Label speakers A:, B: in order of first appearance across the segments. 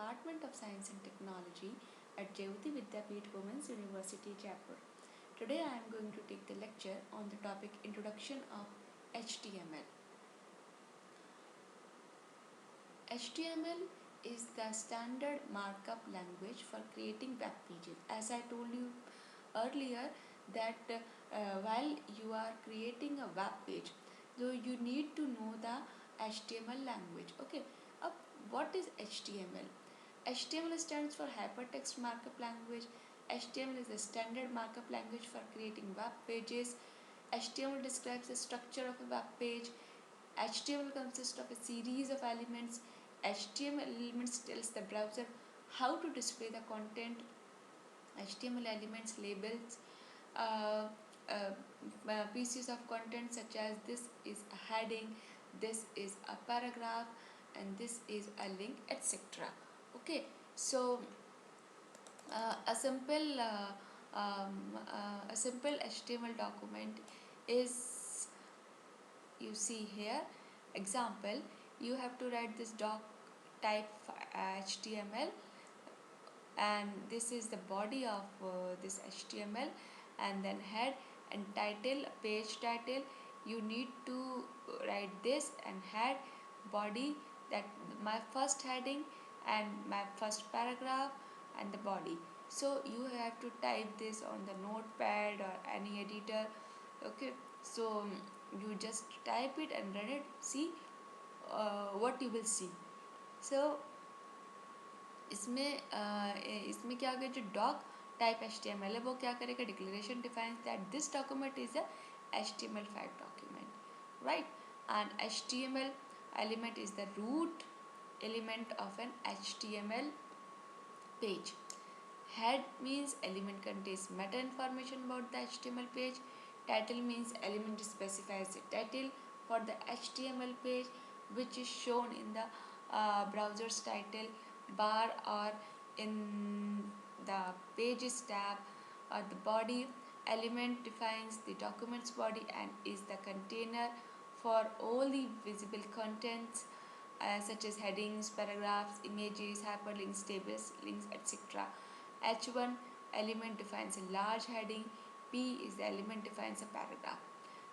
A: Department of Science and Technology at Jayoti Vidyapeeth Women's University, Jaipur. Today I am going to take the lecture on the topic Introduction of HTML. HTML is the standard markup language for creating web pages. As I told you earlier that while you are creating a web page, so you need to know the HTML language. Okay, what is HTML? HTML stands for Hypertext Markup Language. HTML is the standard markup language for creating web pages. HTML describes the structure of a web page. HTML consists of a series of elements. HTML elements tells the browser how to display the content. HTML elements labels uh, pieces of content such as this is a heading, this is a paragraph, and this is a link, etc. Okay, so a simple HTML document is, you see here example, you have to write this doc type HTML, and this is the body of this HTML, and then head and title, page title. You need to write this, and head, body, that my first heading and my first paragraph and the body. So you have to type this on the notepad or any editor. Okay, so you just type it and run it, see what you will see. So इसमें क्या होगा, जो doc type HTML है वो क्या करेगा, declaration defines that this document is a HTML5 document, right? And HTML element is the root element of an HTML page. Head means element contains meta information about the HTML page. Title means element specifies the title for the HTML page, which is shown in the browser's title bar or in the pages tab. Or the body element defines the document's body and is the container for all the visible contents such as headings, paragraphs, images, hyperlinks, tables, links, etc. H1 element defines a large heading. P is the element defines a paragraph.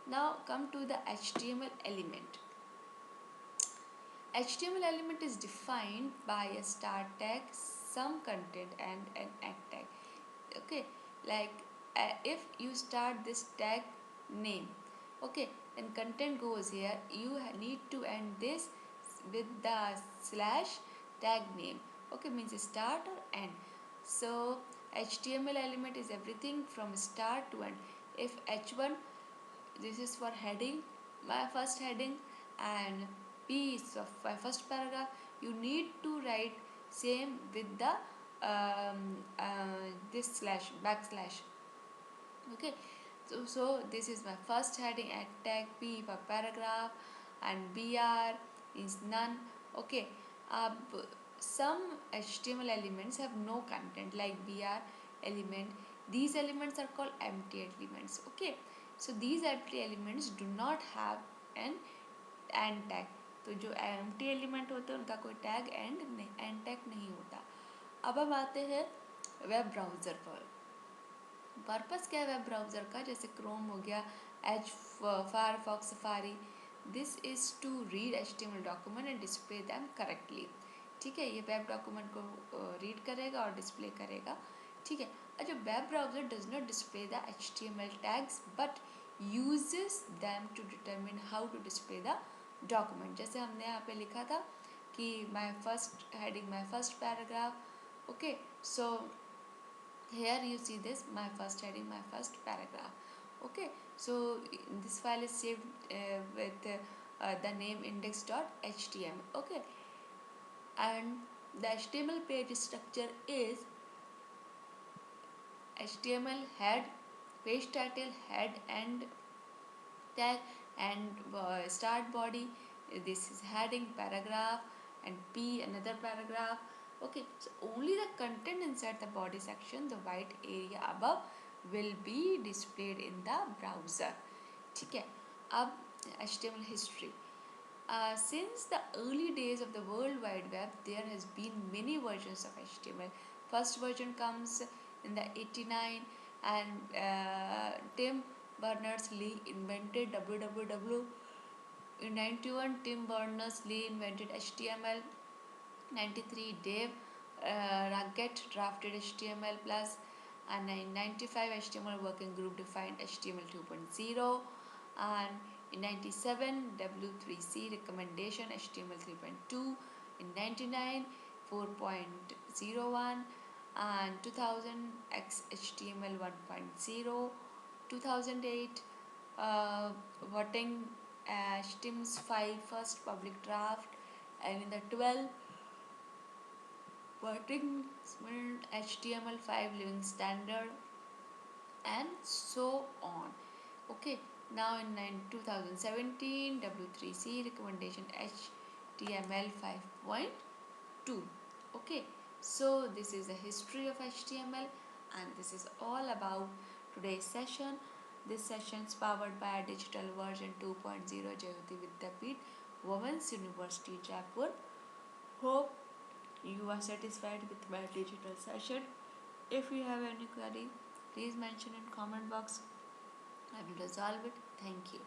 A: Now come to the HTML element. HTML element is defined by a start tag, some content, and an end tag. Okay, like if you start this tag name, okay, then content goes here. You need to end this with the slash tag name. Okay, means start or end. So HTML element is everything from start to end. If H1, this is for heading, my first heading, and P is of my first paragraph, you need to write same with the this slash backslash. Okay, so this is my first heading and tag, P for paragraph, and BR is none. Okay, some HTML elements have no content like BR element. These elements are called empty elements. Okay, so these empty elements do not have an end tag. तो जो empty element होते हैं उनका कोई tag end tag नहीं होता. अब आते हैं वेब ब्राउज़र पर. पर्पस क्या है वेब ब्राउज़र का, जैसे क्रोम हो गया, Edge, Firefox, Safari. This is to read HTML document and display them correctly. ठीक है, ये वेब डॉक्यूमेंट को रीड करेगा और डिस्प्ले करेगा. ठीक है, अच्छा, web browser does not display the HTML tags but uses them to determine how to display the document. जैसे हमने यहाँ पे लिखा था कि my first heading, my first paragraph. Okay, so here you see this, my first heading, my first paragraph. Okay, so this file is saved with the name index.html. okay, and the HTML page structure is HTML head, page title, head and tag, and start body. This is heading, paragraph, and P another paragraph. Okay, so only the content inside the body section, the white area above, will be displayed in the browser. ठीक है, अब HTML history. Since the early days of the World Wide Web, there has been many versions of HTML. First version comes in the 89, and Tim Berners-Lee invented www. In 91, Tim Berners-Lee invented HTML. 93, Dave Raggett drafted HTML plus, and in 95, HTML working group defined HTML 2.0, and in 97, W3C recommendation HTML 3.2, in 99, 4.01, and 2000 HTML 1.0, 2008, voting HTML's 5 first public draft, and in the 12, voting HTML5 living standard, and so on. Okay, now in 2017, W3C recommendation HTML 5.2. Okay, so this is the history of HTML, and this is all about today's session. This session is powered by digital version 2.0 Jayoti Vidyapeeth, Women's University, Jaipur. Hope you are satisfied with my digital session. If you have any query, please mention in comment box. I will resolve it. Thank you.